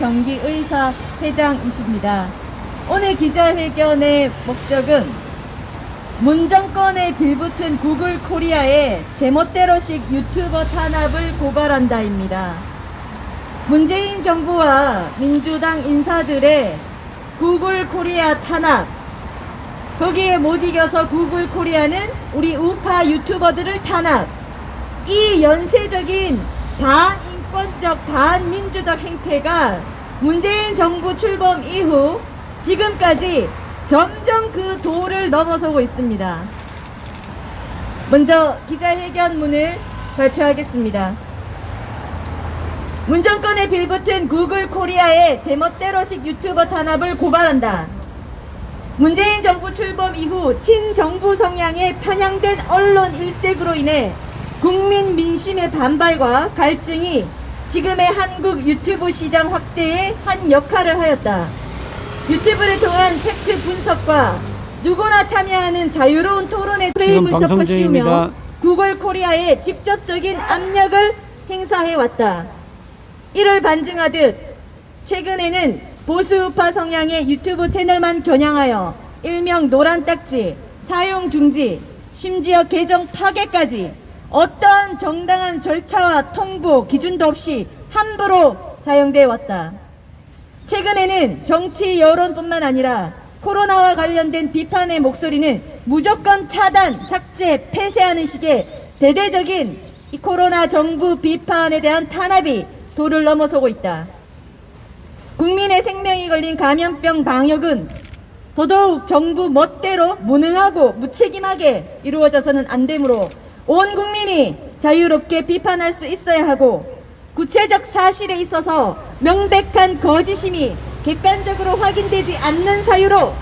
경기의사 회장이십니다. 오늘 기자회견의 목적은 문정권에 빌붙은 구글 코리아의 제멋대로식 유튜버 탄압을 고발한다입니다. 문재인 정부와 민주당 인사들의 구글 코리아 탄압, 거기에 못 이겨서 구글 코리아는 우리 우파 유튜버들을 탄압, 이 연쇄적인 반인권적 반민주적 행태가 문재인 정부 출범 이후 지금까지 점점 그 도를 넘어서고 있습니다. 먼저 기자회견문을 발표하겠습니다. 문정권에 빌붙은 구글 코리아의 제멋대로식 유튜버 탄압을 고발한다. 문재인 정부 출범 이후 친정부 성향에 편향된 언론 일색으로 인해 국민 민심의 반발과 갈증이 지금의 한국 유튜브 시장 확대에 한 역할을 하였다. 유튜브를 통한 팩트 분석과 누구나 참여하는 자유로운 토론의 프레임을 덮어씌우며 구글 코리아에 직접적인 압력을 행사해왔다. 이를 반증하듯 최근에는 보수우파 성향의 유튜브 채널만 겨냥하여 일명 노란딱지, 사용 중지, 심지어 계정 파괴까지 어떤 정당한 절차와 통보 기준도 없이 함부로 자영되어 왔다. 최근에는 정치 여론뿐만 아니라 코로나와 관련된 비판의 목소리는 무조건 차단, 삭제, 폐쇄하는 식의 대대적인 이 코로나 정부 비판에 대한 탄압이 도를 넘어서고 있다. 국민의 생명이 걸린 감염병 방역은 더더욱 정부 멋대로 무능하고 무책임하게 이루어져서는 안 되므로 온 국민이 자유롭게 비판할 수 있어야 하고 구체적 사실에 있어서 명백한 거짓임이 객관적으로 확인되지 않는 사유로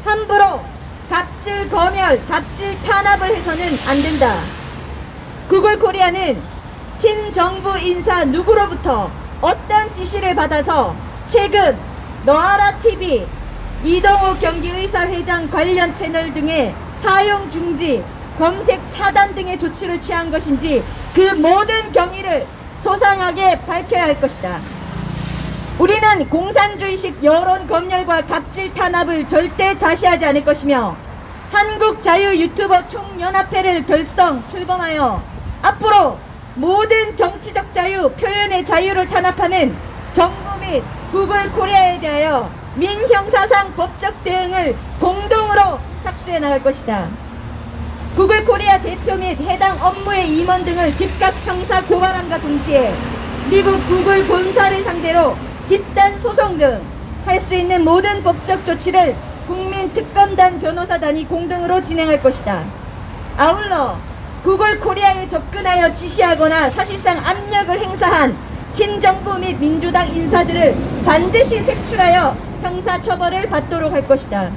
함부로 갑질 검열, 갑질 탄압을 해서는 안 된다. 구글 코리아는 친정부 인사 누구로부터 어떤 지시를 받아서 최근 너아라TV, 이동욱 경기의사 회장 관련 채널 등의 사용 중지, 검색 차단 등의 조치를 취한 것인지 그 모든 경위를 소상하게 밝혀야 할 것이다. 우리는 공산주의식 여론 검열과 갑질 탄압을 절대 자시하지 않을 것이며 한국자유유튜버 총연합회를 출범하여 앞으로 모든 정치적 자유, 표현의 자유를 탄압하는 정부 및 구글 코리아에 대하여 민형사상 법적 대응을 공동으로 착수해 나갈 것이다. 구글 코리아 대표 및 해당 업무의 임원 등을 즉각 형사 고발함과 동시에 미국 구글 본사를 상대로 집단 소송 등 할 수 있는 모든 법적 조치를 국민특검단 변호사단이 공동으로 진행할 것이다. 아울러 구글 코리아에 접근하여 지시하거나 사실상 압력을 행사한 친정부 및 민주당 인사들을 반드시 색출하여 형사처벌을 받도록 할 것이다.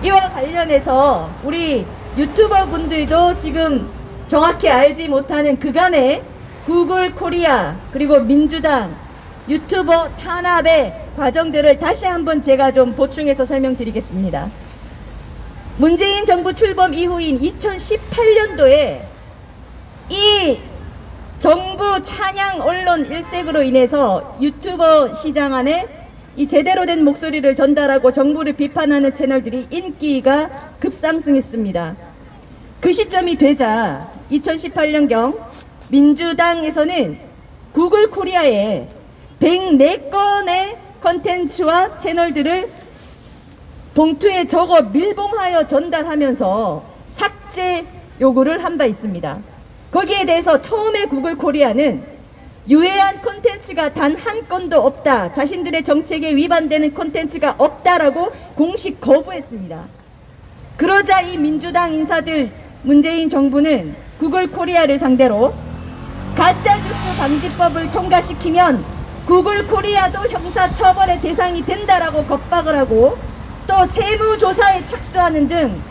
이와 관련해서 우리 유튜버 분들도 지금 정확히 알지 못하는 그간의 구글 코리아 그리고 민주당 유튜버 탄압의 과정들을 다시 한번 제가 좀 보충해서 설명드리겠습니다. 문재인 정부 출범 이후인 2018년도에 이 정부 찬양 언론 일색으로 인해서 유튜버 시장 안에 이 제대로 된 목소리를 전달하고 정부를 비판하는 채널들이 인기가 급상승했습니다. 그 시점이 되자 2018년경 민주당에서는 구글 코리아에 104건의 컨텐츠와 채널들을 봉투에 적어 밀봉하여 전달하면서 삭제 요구를 한 바 있습니다. 거기에 대해서 처음에 구글 코리아는 유해한 콘텐츠가 단 한 건도 없다. 자신들의 정책에 위반되는 콘텐츠가 없다라고 공식 거부했습니다. 그러자 이 민주당 인사들 문재인 정부는 구글 코리아를 상대로 가짜뉴스 방지법을 통과시키면 구글 코리아도 형사처벌의 대상이 된다라고 겁박을 하고 또 세무조사에 착수하는 등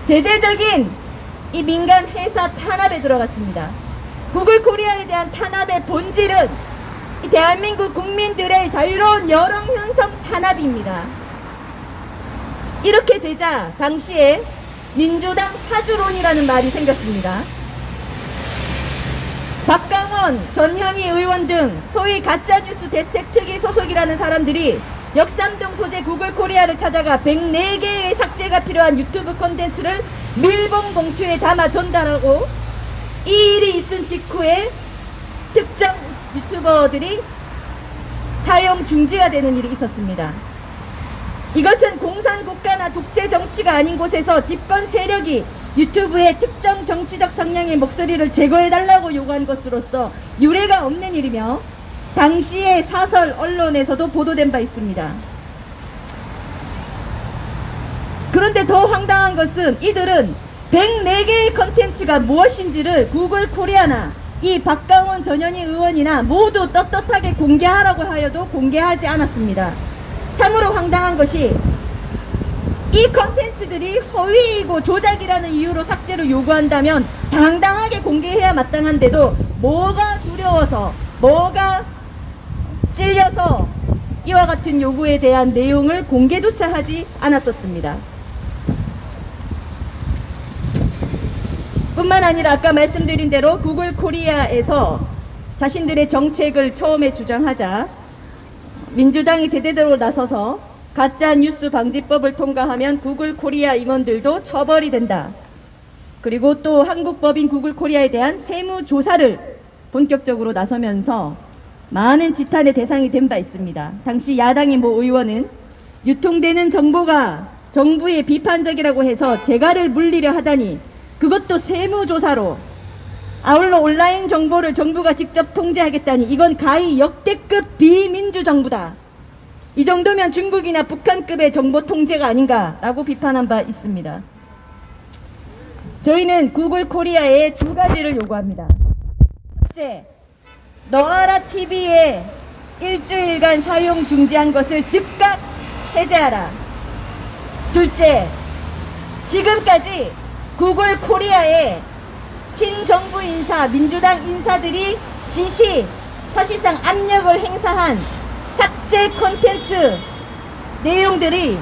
대대적인 이 민간 회사 탄압에 들어갔습니다. 구글 코리아에 대한 탄압의 본질은 이 대한민국 국민들의 자유로운 여론 형성 탄압입니다. 이렇게 되자 당시에 민주당 사주론이라는 말이 생겼습니다. 박강원 박강원, 전현희 의원 등 소위 가짜뉴스 대책특위 소속이라는 사람들이 역삼동 소재 구글코리아를 찾아가 104개의 삭제가 필요한 유튜브 콘텐츠를 밀봉 봉투에 담아 전달하고 이 일이 있은 직후에 특정 유튜버들이 사용 중지가 되는 일이 있었습니다. 이것은 공산국가나 독재정치가 아닌 곳에서 집권 세력이 유튜브의 특정 정치적 성향의 목소리를 제거해달라고 요구한 것으로서 유례가 없는 일이며 당시의 사설 언론에서도 보도된 바 있습니다. 그런데 더 황당한 것은 이들은 104개의 컨텐츠가 무엇인지를 구글 코리아나 이 박강원 전현희 의원이나 모두 떳떳하게 공개하라고 하여도 공개하지 않았습니다. 참으로 황당한 것이 이 컨텐츠들이 허위이고 조작이라는 이유로 삭제를 요구한다면 당당하게 공개해야 마땅한데도 뭐가 두려워서 뭐가 찔려서 이와 같은 요구에 대한 내용을 공개조차 하지 않았었습니다. 뿐만 아니라 아까 말씀드린 대로 구글 코리아에서 자신들의 정책을 처음에 주장하자 민주당이 대대로 나서서 가짜 뉴스 방지법을 통과하면 구글 코리아 임원들도 처벌이 된다. 그리고 또 한국법인 구글 코리아에 대한 세무조사를 본격적으로 나서면서 많은 지탄의 대상이 된 바 있습니다. 당시 야당의 모 의원은 유통되는 정보가 정부의 비판적이라고 해서 재가를 물리려 하다니 그것도 세무조사로 아울러 온라인 정보를 정부가 직접 통제하겠다니 이건 가히 역대급 비민주정부다. 이 정도면 중국이나 북한급의 정보 통제가 아닌가라고 비판한 바 있습니다. 저희는 구글 코리아에 두 가지를 요구합니다. 첫째, 너아라 TV에 일주일간 사용 중지한 것을 즉각 해제하라. 둘째, 지금까지 구글 코리아에 친정부 인사, 민주당 인사들이 지시, 사실상 압력을 행사한 삭제 콘텐츠 내용들이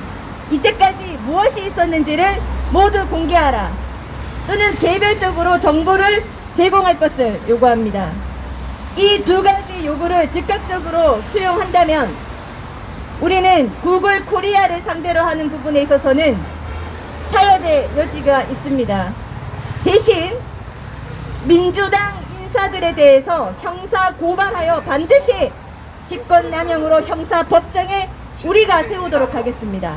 이때까지 무엇이 있었는지를 모두 공개하라. 또는 개별적으로 정보를 제공할 것을 요구합니다. 이 두 가지 요구를 즉각적으로 수용한다면 우리는 구글 코리아를 상대로 하는 부분에 있어서는 타협의 여지가 있습니다. 대신 민주당 인사들에 대해서 형사 고발하여 반드시 직권남용으로 형사법정에 우리가 세우도록 하겠습니다.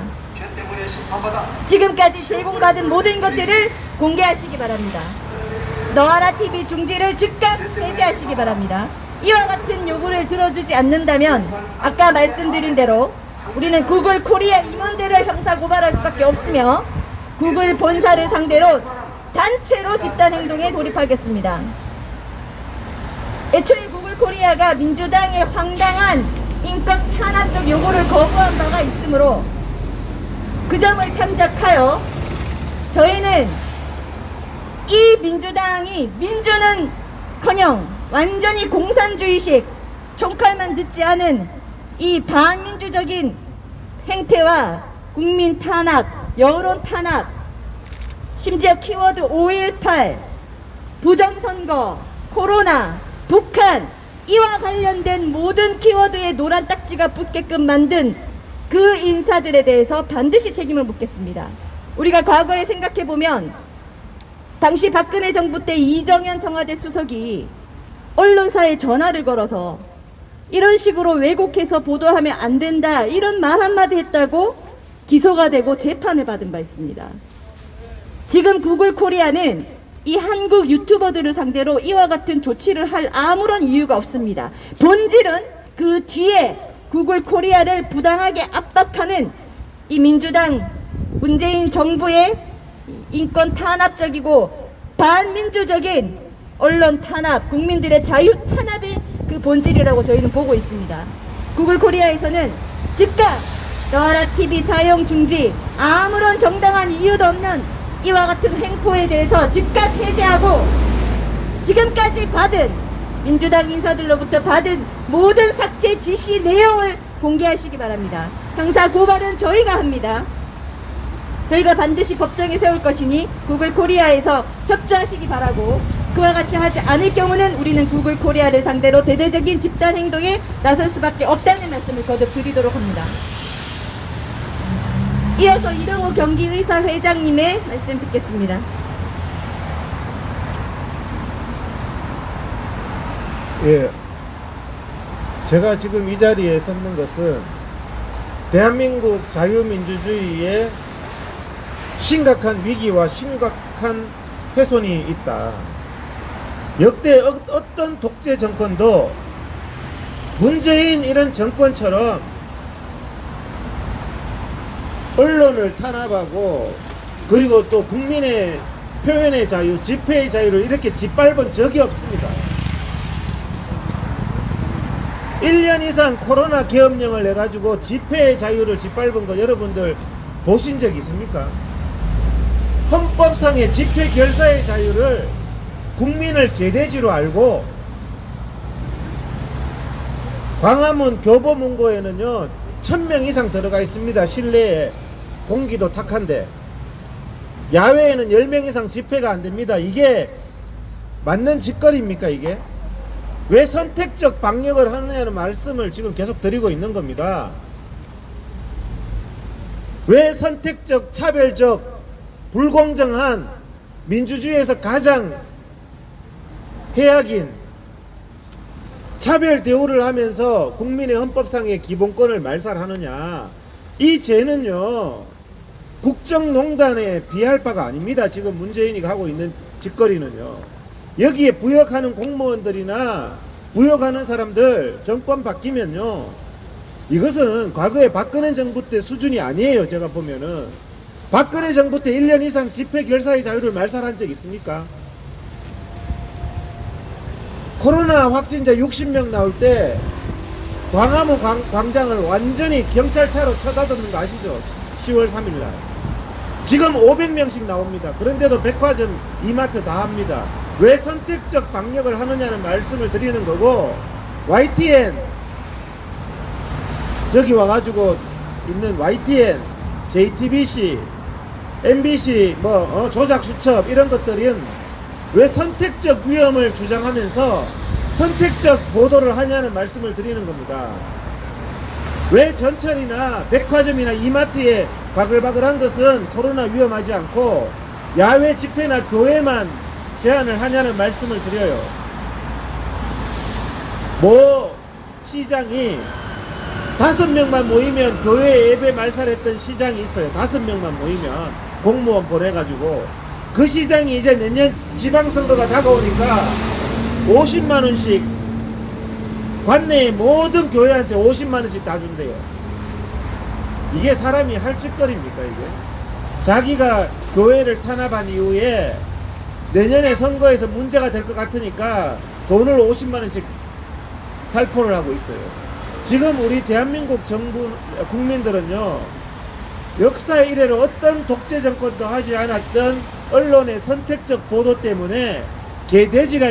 지금까지 제공받은 모든 것들을 공개하시기 바랍니다. 너아라 TV 중지를 즉각 해제하시기 바랍니다. 이와 같은 요구를 들어주지 않는다면 아까 말씀드린 대로 우리는 구글 코리아 임원들을 형사 고발할 수밖에 없으며 구글 본사를 상대로 단체로 집단행동에 돌입하겠습니다. 애초에 구글 코리아가 민주당의 황당한 인권 탄압적 요구를 거부한 바가 있으므로 그 점을 참작하여 저희는 이 민주당이 민주는커녕 완전히 공산주의식 총칼만 듣지 않은 이 반민주적인 행태와 국민 탄압, 여론 탄압, 심지어 키워드 5.18, 부정선거, 코로나, 북한 이와 관련된 모든 키워드에 노란 딱지가 붙게끔 만든 그 인사들에 대해서 반드시 책임을 묻겠습니다. 우리가 과거에 생각해보면 당시 박근혜 정부 때 이정현 청와대 수석이 언론사에 전화를 걸어서 이런 식으로 왜곡해서 보도하면 안 된다 이런 말 한마디 했다고 기소가 되고 재판을 받은 바 있습니다. 지금 구글 코리아는 이 한국 유튜버들을 상대로 이와 같은 조치를 할 아무런 이유가 없습니다. 본질은 그 뒤에 구글 코리아를 부당하게 압박하는 이 민주당 문재인 정부의 인권 탄압적이고 반민주적인 언론 탄압, 국민들의 자유 탄압이 그 본질이라고 저희는 보고 있습니다. 구글 코리아에서는 즉각 너아라 TV 사용 중지, 아무런 정당한 이유도 없는 이와 같은 횡포에 대해서 즉각 해제하고 지금까지 받은 민주당 인사들로부터 받은 모든 삭제 지시 내용을 공개하시기 바랍니다. 형사 고발은 저희가 합니다. 저희가 반드시 법정에 세울 것이니 구글 코리아에서 협조하시기 바라고 그와 같이 하지 않을 경우는 우리는 구글 코리아를 상대로 대대적인 집단 행동에 나설 수밖에 없다는 말씀을 거듭 드리도록 합니다. 이어서 이동호 경기의사 회장님의 말씀 듣겠습니다. 예, 제가 지금 이 자리에 섰는 것은 대한민국 자유민주주의에 심각한 위기와 심각한 훼손이 있다. 역대 어떤 독재 정권도 문재인 이런 정권처럼 언론을 탄압하고 그리고 또 국민의 표현의 자유, 집회의 자유를 이렇게 짓밟은 적이 없습니다. 1년 이상 코로나 계엄령을 내가지고 집회의 자유를 짓밟은 거 여러분들 보신 적 있습니까? 헌법상의 집회 결사의 자유를 국민을 개돼지로 알고 광화문 교보문고에는요 1000명 이상 들어가 있습니다. 실내에 공기도 탁한데 야외에는 10명 이상 집회가 안됩니다. 이게 맞는 짓거리입니까? 이게 왜 선택적 방역을 하느냐는 말씀을 지금 계속 드리고 있는 겁니다. 왜 선택적, 차별적, 불공정한 민주주의에서 가장 해악인 차별 대우를 하면서 국민의 헌법상의 기본권을 말살하느냐. 이 죄는요 국정농단에 비할 바가 아닙니다. 지금 문재인이 하고 있는 짓거리는요. 여기에 부역하는 공무원들이나 부역하는 사람들 정권 바뀌면요 이것은 과거에 박근혜 정부 때 수준이 아니에요. 제가 보면은 박근혜 정부 때 1년 이상 집회 결사의 자유를 말살한 적 있습니까? 코로나 확진자 60명 나올 때 광화문 광장을 완전히 경찰차로 쳐다듬는 거 아시죠? 10월 3일날 지금 500명씩 나옵니다. 그런데도 백화점, 이마트 다 합니다. 왜 선택적 방역을 하느냐는 말씀을 드리는 거고, YTN 저기 와가지고 있는 YTN, JTBC, MBC 조작 수첩 이런 것들은 왜 선택적 위험을 주장하면서 선택적 보도를 하냐는 말씀을 드리는 겁니다. 왜 전철이나 백화점이나 이마트에 바글바글한 것은 코로나 위험하지 않고 야외 집회나 교회만 제한을 하냐는 말씀을 드려요. 모 시장이 5명만 모이면 교회 예배 말살했던 시장이 있어요. 5명만 모이면 공무원 보내가지고 그 시장이 이제 내년 지방선거가 다가오니까 50만원씩 관내의 모든 교회한테 50만원씩 다 준대요. 이게 사람이 할 짓거리입니까? 이게 자기가 교회를 탄압한 이후에 내년에 선거에서 문제가 될 것 같으니까 돈을 50만원씩 살포를 하고 있어요. 지금 우리 대한민국 정부 국민들은요 역사 이래로 어떤 독재 정권도 하지 않았던 언론의 선택적 보도 때문에 개돼지가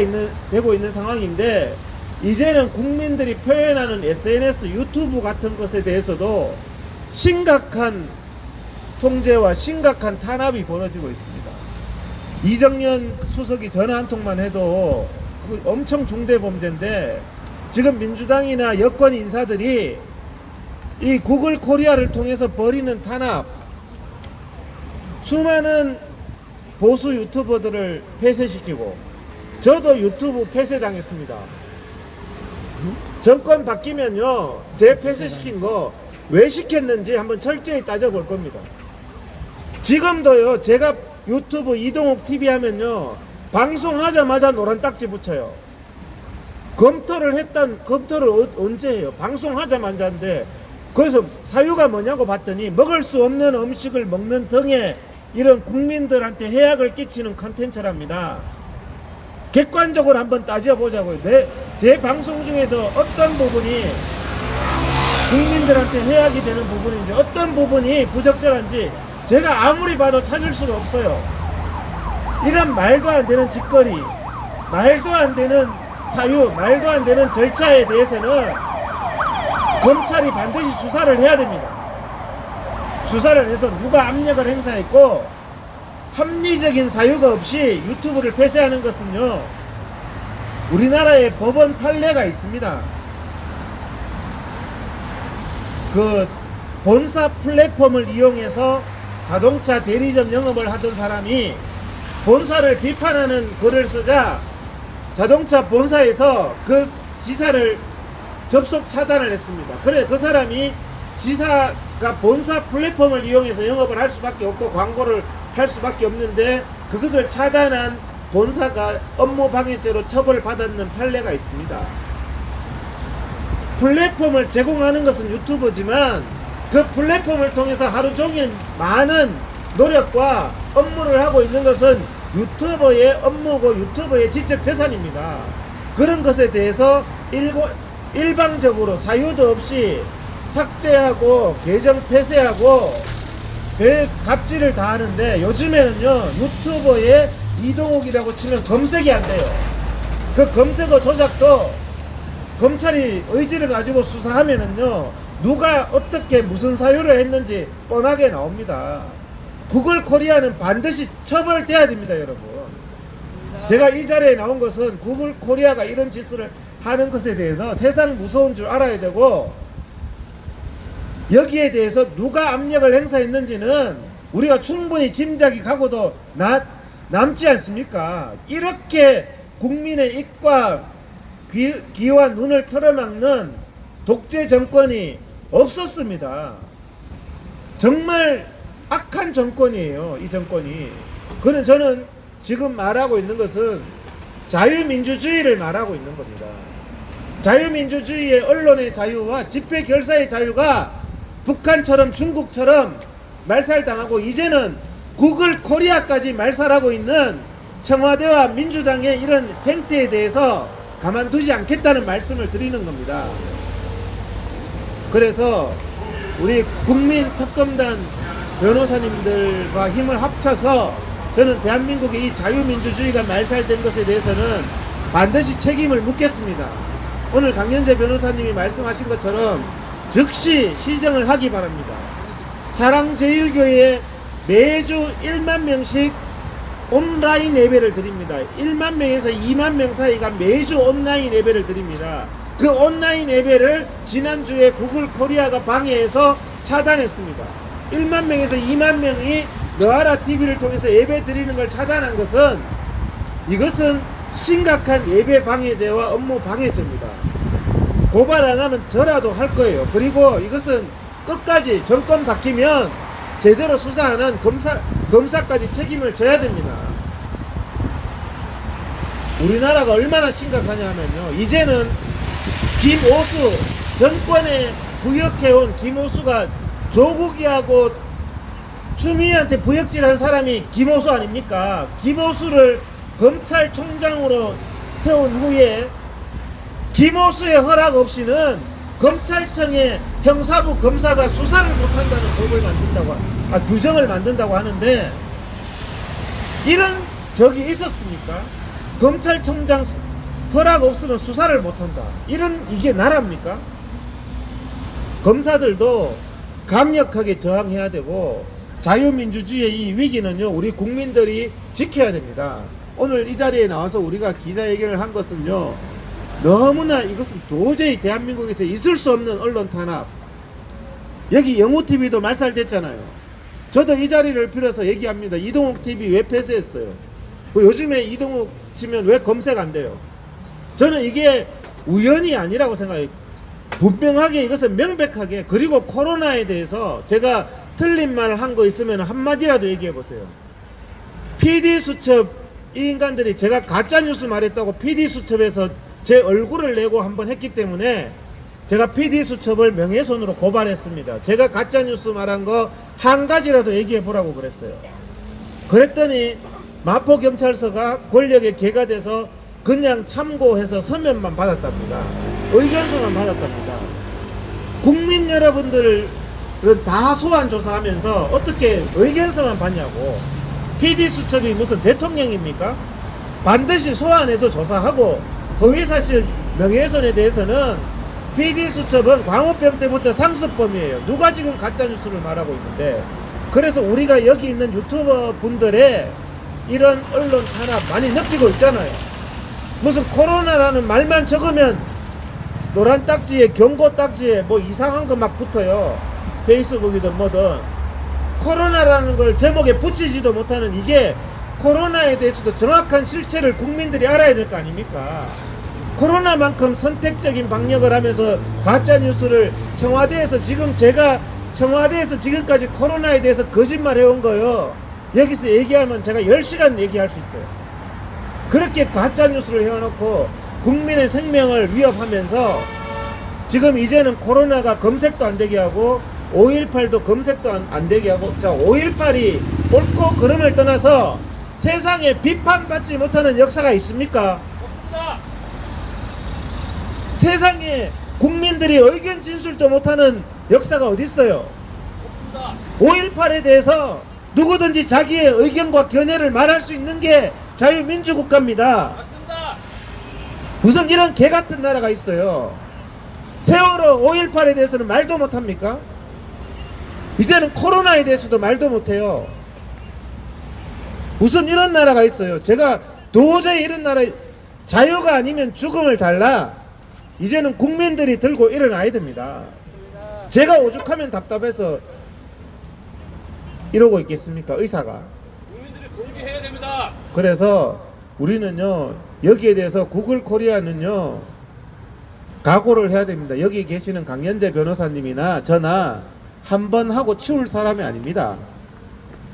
되고 있는 상황인데, 이제는 국민들이 표현하는 SNS, 유튜브 같은 것에 대해서도 심각한 통제와 심각한 탄압이 벌어지고 있습니다. 이정년 수석이 전화 한 통만 해도 그 엄청 중대 범죄인데, 지금 민주당이나 여권 인사들이 이 구글 코리아를 통해서 벌이는 탄압, 수많은 보수 유튜버들을 폐쇄시키고, 저도 유튜브 폐쇄당했습니다. 정권 바뀌면요 제 폐쇄시킨 거 왜 시켰는지 한번 철저히 따져볼 겁니다. 지금도요 제가 유튜브 이동욱 TV 하면요 방송하자마자 노란 딱지 붙여요. 검토를 언제 해요? 방송하자마자인데. 그래서 사유가 뭐냐고 봤더니 먹을 수 없는 음식을 먹는 등의 이런 국민들한테 해악을 끼치는 컨텐츠랍니다. 객관적으로 한번 따져보자고요. 제 방송 중에서 어떤 부분이 국민들한테 해악이 되는 부분인지, 어떤 부분이 부적절한지 제가 아무리 봐도 찾을 수가 없어요. 이런 말도 안 되는 짓거리, 말도 안 되는 사유, 말도 안 되는 절차에 대해서는 검찰이 반드시 수사를 해야 됩니다. 수사를 해서 누가 압력을 행사했고 합리적인 사유가 없이 유튜브를 폐쇄하는 것은요, 우리나라에 법원 판례가 있습니다. 그 본사 플랫폼을 이용해서 자동차 대리점 영업을 하던 사람이 본사를 비판하는 글을 쓰자 자동차 본사에서 그 지사를 접속 차단을 했습니다. 그래 그 사람이 지사가 본사 플랫폼을 이용해서 영업을 할 수밖에 없고 광고를 할 수밖에 없는데 그것을 차단한 본사가 업무방해죄로 처벌받았는 판례가 있습니다. 플랫폼을 제공하는 것은 유튜브지만 그 플랫폼을 통해서 하루 종일 많은 노력과 업무를 하고 있는 것은 유튜버의 업무고 유튜버의 지적 재산입니다. 그런 것에 대해서 일방적으로 사유도 없이 삭제하고 계정 폐쇄하고 별 갑질을 다 하는데, 요즘에는요 유튜버의 이동욱이라고 치면 검색이 안 돼요. 그 검색어 조작도 검찰이 의지를 가지고 수사하면은요 누가 어떻게 무슨 사유를 했는지 뻔하게 나옵니다. 구글 코리아는 반드시 처벌돼야 됩니다, 여러분. 제가 이 자리에 나온 것은 구글 코리아가 이런 짓을 하는 것에 대해서 세상 무서운 줄 알아야 되고, 여기에 대해서 누가 압력을 행사했는지는 우리가 충분히 짐작이 가고도 남지 않습니까? 이렇게 국민의 입과 귀와 눈을 틀어막는 독재 정권이 없었습니다. 정말 악한 정권이에요, 이 정권이. 그는 저는 지금 말하고 있는 것은 자유민주주의를 말하고 있는 겁니다. 자유민주주의의 언론의 자유와 집회 결사의 자유가 북한처럼 중국처럼 말살당하고 이제는 구글 코리아까지 말살하고 있는 청와대와 민주당의 이런 행태에 대해서 가만두지 않겠다는 말씀을 드리는 겁니다. 그래서 우리 국민특검단 변호사님들과 힘을 합쳐서 저는 대한민국의 이 자유민주주의가 말살된 것에 대해서는 반드시 책임을 묻겠습니다. 오늘 강연재 변호사님이 말씀하신 것처럼 즉시 시정을 하기 바랍니다. 사랑제일교회에 매주 1만 명씩 온라인 예배를 드립니다. 1만 명에서 2만 명 사이가 매주 온라인 예배를 드립니다. 그 온라인 예배를 지난주에 구글 코리아가 방해해서 차단했습니다. 1만 명에서 2만 명이 너아라 TV를 통해서 예배 드리는 걸 차단한 것은, 이것은 심각한 예배 방해죄와 업무 방해죄입니다. 고발 안 하면 저라도 할 거예요. 그리고 이것은 끝까지 정권 바뀌면 제대로 수사 안 한 검사까지 책임을 져야 됩니다. 우리나라가 얼마나 심각하냐 하면요, 이제는 김오수, 정권에 부역해온 김오수가 조국이하고 추미애한테 부역질한 사람이 김오수 아닙니까? 김오수를 검찰총장으로 세운 후에 김오수의 허락 없이는 검찰청의 형사부 검사가 수사를 못한다는 법을 만든다고, 규정을 만든다고 하는데, 이런 적이 있었습니까? 검찰청장 허락 없으면 수사를 못한다. 이게 나라입니까? 검사들도 강력하게 저항해야 되고, 자유민주주의의 이 위기는요 우리 국민들이 지켜야 됩니다. 오늘 이 자리에 나와서 우리가 기자회견을 한 것은요, 너무나 이것은 도저히 대한민국에서 있을 수 없는 언론 탄압. 여기 영우TV도 말살됐잖아요. 저도 이 자리를 빌어서 얘기합니다. 이동욱TV 왜 폐쇄했어요? 요즘에 이동욱 치면 왜 검색 안 돼요? 저는 이게 우연이 아니라고 생각해요. 분명하게 이것은 명백하게. 그리고 코로나에 대해서 제가 틀린 말 한 거 있으면 한마디라도 얘기해 보세요. PD수첩, 이 인간들이 제가 가짜뉴스 말했다고 PD수첩에서 제 얼굴을 내고 한번 했기 때문에 제가 PD수첩을 명예훼손으로 고발했습니다. 제가 가짜뉴스 말한 거 한 가지라도 얘기해 보라고 그랬어요. 그랬더니 마포경찰서가 권력에 개가 돼서 그냥 참고해서 서면만 받았답니다. 의견서만 받았답니다. 국민 여러분들은 다 소환 조사하면서 어떻게 의견서만 받냐고. PD수첩이 무슨 대통령입니까? 반드시 소환해서 조사하고, 허위사실 명예훼손에 대해서는 PD수첩은 광우병 때부터 상습범이에요. 누가 지금 가짜뉴스를 말하고 있는데, 그래서 우리가 여기 있는 유튜버 분들의 이런 언론 탄압 많이 느끼고 있잖아요. 무슨 코로나라는 말만 적으면 노란 딱지에 경고 딱지에 뭐 이상한 거 막 붙어요. 페이스북이든 뭐든. 코로나라는 걸 제목에 붙이지도 못하는 이게 코로나에 대해서도 정확한 실체를 국민들이 알아야 될 거 아닙니까? 코로나만큼 선택적인 방역을 하면서 가짜뉴스를 청와대에서 지금 제가 청와대에서 지금까지 코로나에 대해서 거짓말 해온 거요. 여기서 얘기하면 제가 10시간 얘기할 수 있어요. 그렇게 가짜뉴스를 해놓고 국민의 생명을 위협하면서 지금 이제는 코로나가 검색도 안 되게 하고 5.18도 검색도 안 되게 하고 자 5.18이 옳고 그름을 떠나서 세상에 비판받지 못하는 역사가 있습니까? 없습니다. 세상에 국민들이 의견 진술도 못하는 역사가 어디 있어요? 없습니다. 5.18에 대해서 누구든지 자기의 의견과 견해를 말할 수 있는 게 자유민주국가입니다. 맞습니다. 무슨 이런 개같은 나라가 있어요. 세월호 5.18에 대해서는 말도 못합니까? 이제는 코로나에 대해서도 말도 못해요. 무슨 이런 나라가 있어요. 제가 도저히 이런 나라 자유가 아니면 죽음을 달라. 이제는 국민들이 들고 일어나야 됩니다. 제가 오죽하면 답답해서 이러고 있겠습니까? 의사가. 국민들이 보이게 해야 됩니다. 그래서 우리는요 여기에 대해서 구글 코리아는요 각오를 해야 됩니다. 여기 계시는 강연재 변호사님이나 저나 한 번 하고 치울 사람이 아닙니다.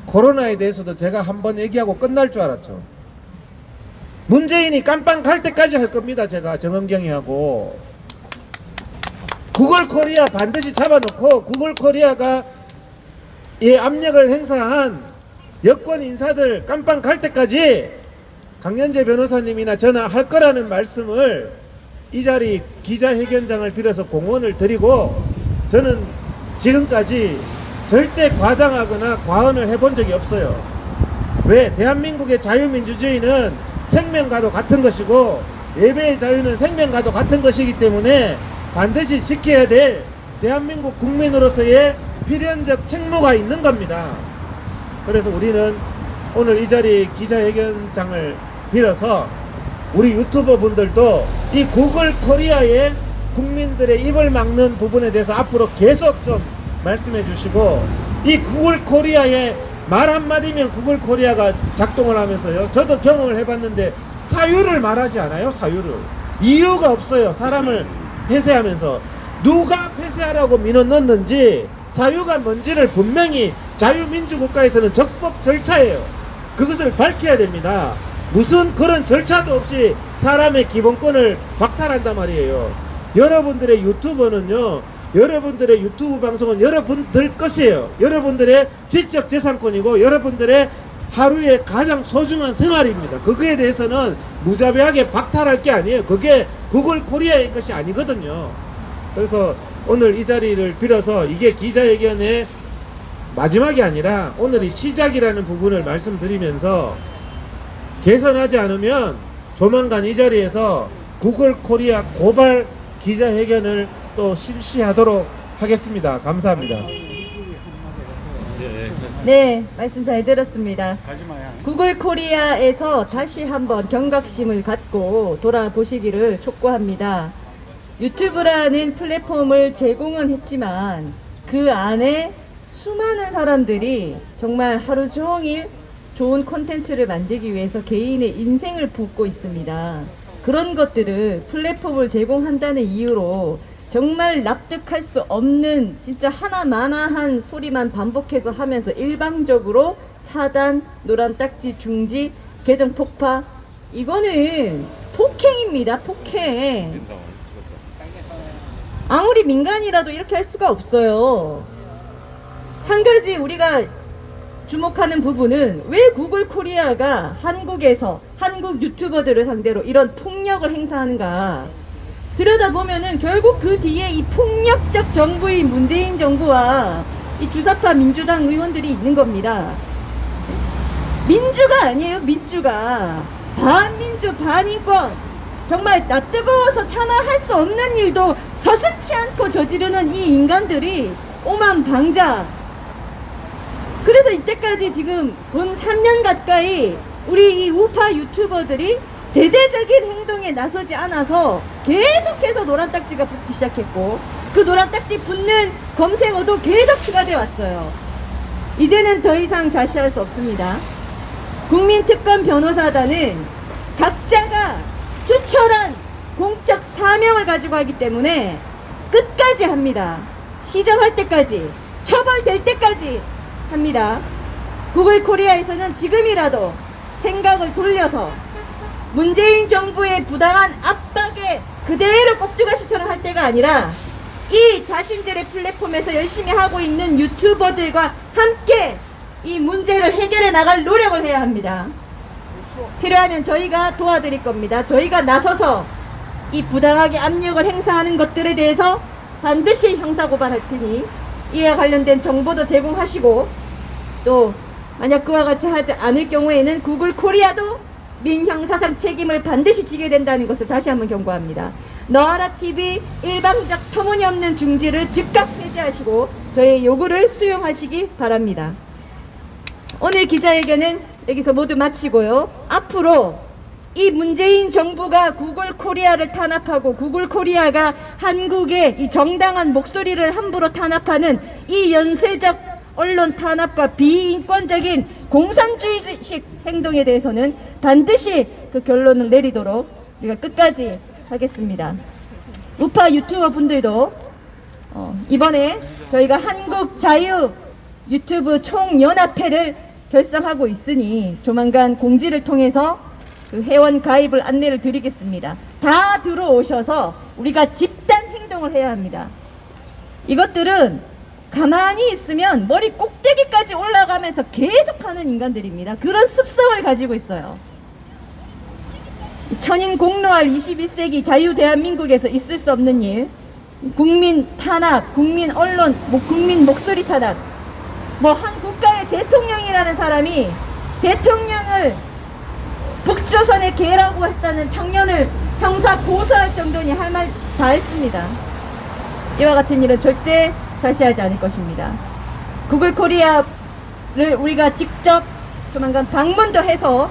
코로나에 대해서도 제가 한 번 얘기하고 끝날 줄 알았죠. 문재인이 깜빵 갈 때까지 할 겁니다. 제가 정은경이하고 구글 코리아 반드시 잡아놓고 구글 코리아가 이 압력을 행사한 여권 인사들 깜빵 갈 때까지 강연재 변호사님이나 저나 할 거라는 말씀을 이 자리 기자회견장을 빌어서 공언을 드리고 저는 지금까지 절대 과장하거나 과언을 해본 적이 없어요. 왜? 대한민국의 자유민주주의는 생명과도 같은 것이고 예배의 자유는 생명과도 같은 것이기 때문에 반드시 지켜야 될 대한민국 국민으로서의 필연적 책무가 있는 겁니다. 그래서 우리는 오늘 이 자리 기자회견장을 빌어서 우리 유튜버 분들도 이 구글 코리아의 국민들의 입을 막는 부분에 대해서 앞으로 계속 좀 말씀해 주시고 이 구글 코리아의 말 한마디면 구글 코리아가 작동을 하면서요 저도 경험을 해봤는데 사유를 말하지 않아요. 사유를 이유가 없어요. 사람을 폐쇄하면서 누가 폐쇄하라고 민원 넣는지 사유가 뭔지를 분명히 자유민주국가에서는 적법 절차예요. 그것을 밝혀야 됩니다. 무슨 그런 절차도 없이 사람의 기본권을 박탈한단 말이에요. 여러분들의 유튜버는요 여러분들의 유튜브 방송은 여러분들 것이에요. 여러분들의 지적 재산권이고 여러분들의 하루의 가장 소중한 생활입니다. 그거에 대해서는 무자비하게 박탈할 게 아니에요. 그게 구글 코리아의 것이 아니거든요. 그래서 오늘 이 자리를 빌어서 이게 기자회견의 마지막이 아니라 오늘이 시작이라는 부분을 말씀드리면서 개선하지 않으면 조만간 이 자리에서 구글 코리아 고발 기자회견을 또 실시하도록 하겠습니다. 감사합니다. 네, 말씀 잘 들었습니다. 구글 코리아에서 다시 한번 경각심을 갖고 돌아보시기를 촉구합니다. 유튜브라는 플랫폼을 제공은 했지만 그 안에 수많은 사람들이 정말 하루 종일 좋은 콘텐츠를 만들기 위해서 개인의 인생을 붓고 있습니다. 그런 것들을 플랫폼을 제공한다는 이유로 정말 납득할 수 없는 진짜 하나마나한 소리만 반복해서 하면서 일방적으로 차단, 노란 딱지 중지, 계정 폭파, 이거는 폭행입니다. 폭행. 아무리 민간이라도 이렇게 할 수가 없어요. 한 가지 우리가 주목하는 부분은 왜 구글 코리아가 한국에서 한국 유튜버들을 상대로 이런 폭력을 행사하는가 들여다보면은 결국 그 뒤에 이 폭력적 정부인 문재인 정부와 이 주사파 민주당 의원들이 있는 겁니다. 민주가 아니에요. 민주가 반민주 반인권 정말 나 뜨거워서 참아할 수 없는 일도 서슴지 않고 저지르는 이 인간들이 오만 방자 그래서 이때까지 지금 돈 3년 가까이 우리 이 우파 유튜버들이 대대적인 행동에 나서지 않아서 계속해서 노란 딱지가 붙기 시작했고, 그 노란 딱지 붙는 검색어도 계속 추가돼 왔어요. 이제는 더 이상 자시할 수 없습니다. 국민특검 변호사단은 각자가 추천한 공적 사명을 가지고 하기 때문에 끝까지 합니다. 시정할 때까지, 처벌될 때까지 합니다. 구글 코리아에서는 지금이라도 생각을 돌려서 문재인 정부의 부당한 압박에 그대로 꼭두가 실천을 할 때가 아니라 이 자신들의 플랫폼에서 열심히 하고 있는 유튜버들과 함께 이 문제를 해결해 나갈 노력을 해야 합니다. 필요하면 저희가 도와드릴 겁니다. 저희가 나서서 이 부당하게 압력을 행사하는 것들에 대해서 반드시 형사고발할 테니 이와 관련된 정보도 제공하시고, 또 만약 그와 같이 하지 않을 경우에는 구글 코리아도 민형사상 책임을 반드시 지게 된다는 것을 다시 한번 경고합니다. 너하라 TV 일방적 터무니없는 중지를 즉각 폐지하시고 저의 요구를 수용하시기 바랍니다. 오늘 기자회견은 여기서 모두 마치고요. 앞으로 이 문재인 정부가 구글 코리아를 탄압하고 구글 코리아가 한국의 이 정당한 목소리를 함부로 탄압하는 이 연쇄적 언론 탄압과 비인권적인 공산주의식 행동에 대해서는 반드시 그 결론을 내리도록 우리가 끝까지 하겠습니다. 우파 유튜버 분들도 이번에 저희가 한국 자유 유튜브 총연합회를 결성하고 있으니 조만간 공지를 통해서 그 회원 가입을 안내를 드리겠습니다. 다 들어오셔서 우리가 집단 행동을 해야 합니다. 이것들은 가만히 있으면 머리 꼭대기까지 올라가면서 계속하는 인간들입니다. 그런 습성을 가지고 있어요. 천인 공로할 21세기 자유 대한민국에서 있을 수 없는 일, 국민 탄압, 국민 언론, 국민 목소리 탄압, 한 국가의 대통령이라는 사람이 대통령을 북조선의 개라고 했다는 청년을 형사 고소할 정도니 할 말 다 했습니다. 이와 같은 일은 절대 자시하지 않을 것입니다. 구글 코리아를 우리가 직접 조만간 방문도 해서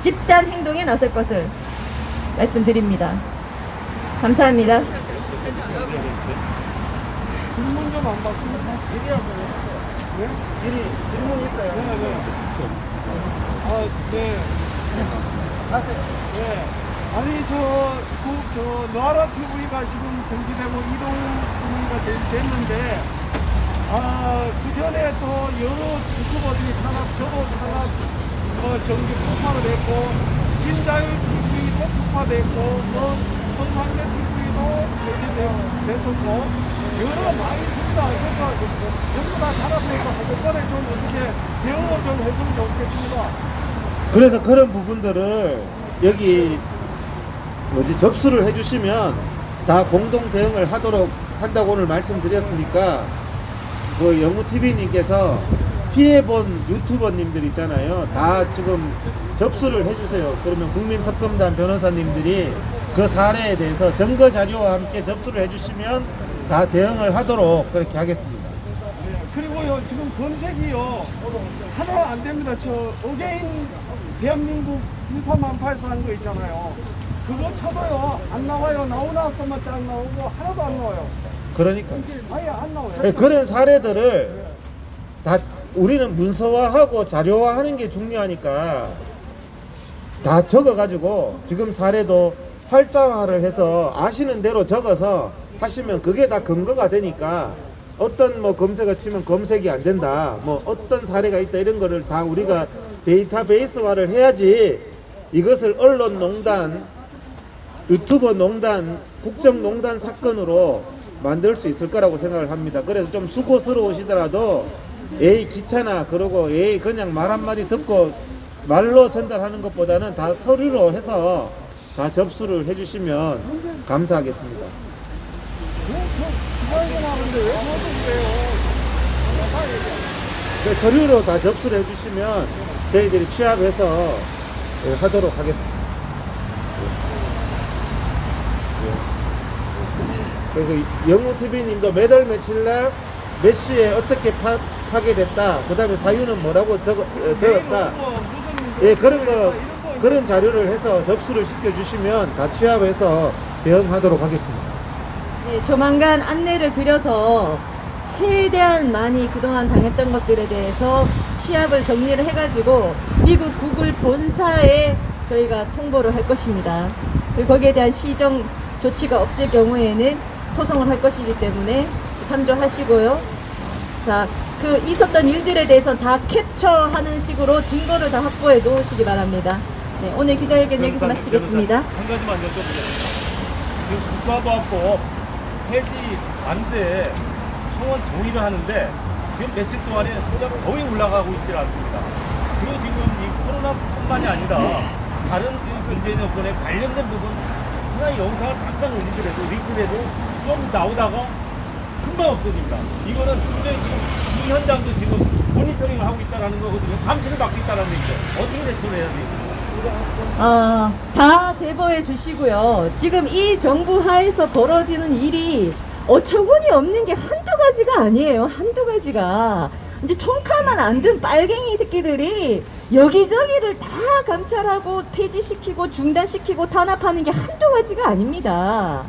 집단 행동에 나설 것을 말씀드립니다. 감사합니다. 질문 좀 안 받습니다. 네? 질문 있어요. 네. 네. 아니, 너하라 TV가 지금 정지되고 이동가 됐는데, 그 전에 또 여러 유튜버들이 탄압, 저도 탄압, 정기 폭파가 됐고, 진자유 TV도 폭파됐고, 선상대 TV도 됐었고, 여러 많이 있습니다. 그러니까 전부 다 탄압해서 한꺼번에 좀 어떻게 대응을 좀 했으면 좋겠습니다. 그래서 그런 부분들을 여기 접수를 해주시면 다 공동 대응을 하도록 한다고 오늘 말씀드렸으니까, 그 영우TV님께서 피해본 유튜버님들 있잖아요. 다 지금 접수를 해주세요. 그러면 국민특검단 변호사님들이 그 사례에 대해서 증거 자료와 함께 접수를 해주시면 다 대응을 하도록 그렇게 하겠습니다. 그리고요, 지금 검색이요 하나 안 됩니다. 어게인 대한민국 일파만파에서 하는 거 있잖아요. 그거 쳐도요 안 나와요. 나오나 것만 쫙 나오고 하나도 안 나와요. 그러니까 아예 안 나와요. 네, 그런 사례들을 다 우리는 문서화하고 자료화하는 게 중요하니까 다 적어가지고 지금 사례도 활자화를 해서 아시는 대로 적어서 하시면 그게 다 근거가 되니까, 어떤 검색어 치면 검색이 안 된다, 어떤 사례가 있다, 이런 거를 다 우리가 데이터베이스화를 해야지 이것을 언론농단, 유튜버농단, 국정농단 사건으로 만들 수 있을 거라고 생각을 합니다. 그래서 좀 수고스러우시더라도 에이 귀찮아 그러고 에이 그냥 말 한마디 듣고 말로 전달하는 것보다는 다 서류로 해서 다 접수를 해주시면 감사하겠습니다. 서류로 다 접수를 해주시면 저희들이 취합해서 하도록 하겠습니다. 그리고 영우TV님도 몇 월 며칠 날 몇 시에 어떻게 파괴됐다. 그 다음에 사유는 뭐라고 들었다. 예, 그런 자료를 해서 접수를 시켜주시면 다 취합해서 대응하도록 하겠습니다. 네, 조만간 안내를 드려서 최대한 많이 그동안 당했던 것들에 대해서 취합을 정리를 해가지고 미국 구글 본사에 저희가 통보를 할 것입니다. 그리고 거기에 대한 시정 조치가 없을 경우에는 소송을 할 것이기 때문에 참조하시고요. 자, 그 있었던 일들에 대해서 다 캡처하는 식으로 증거를 다 확보해 놓으시기 바랍니다. 네, 오늘 기자회견 여기서 마치겠습니다. 한 가지만 여쭤보겠습니다. 지금 국가보안법 폐지 반대 청원 동의를 하는데 지금 며칠 동안에 숫자가 거의 올라가고 있지 않습니다. 그리고 지금 이 코로나뿐만이 아니라 다른 그 문재인 정권에 관련된 부분 하나의 영상을 잠깐 올리더라도 링크라도 좀 나오다가 금방 없어집니다. 이거는 굉장히 지금 이 현장도 지금 모니터링을 하고 있다는 거거든요. 감시를 받고 있다는 얘기죠. 어떻게 대처를 해야 되겠습니까? 다 제보해 주시고요. 지금 이 정부 하에서 벌어지는 일이 어처구니 없는 게 한두 가지가 아니에요. 한두 가지가. 이제 총칼만 안 든 빨갱이 새끼들이 여기저기를 다 감찰하고 폐지시키고 중단시키고 탄압하는 게 한두 가지가 아닙니다.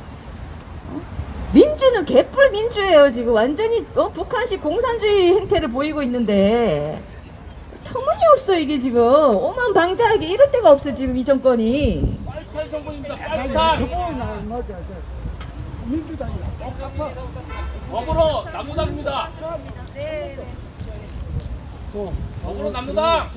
민주는 개뿔 민주예요. 지금 완전히 북한식 공산주의 행태를 보이고 있는데 터무니없어 이게 지금. 오만방자하게 이럴 데가 없어 지금 이 정권이. 빨치산 정권입니다. 빨치산. 민주당이 똑같아. 더불어 남무당입니다. 더불어 남무당.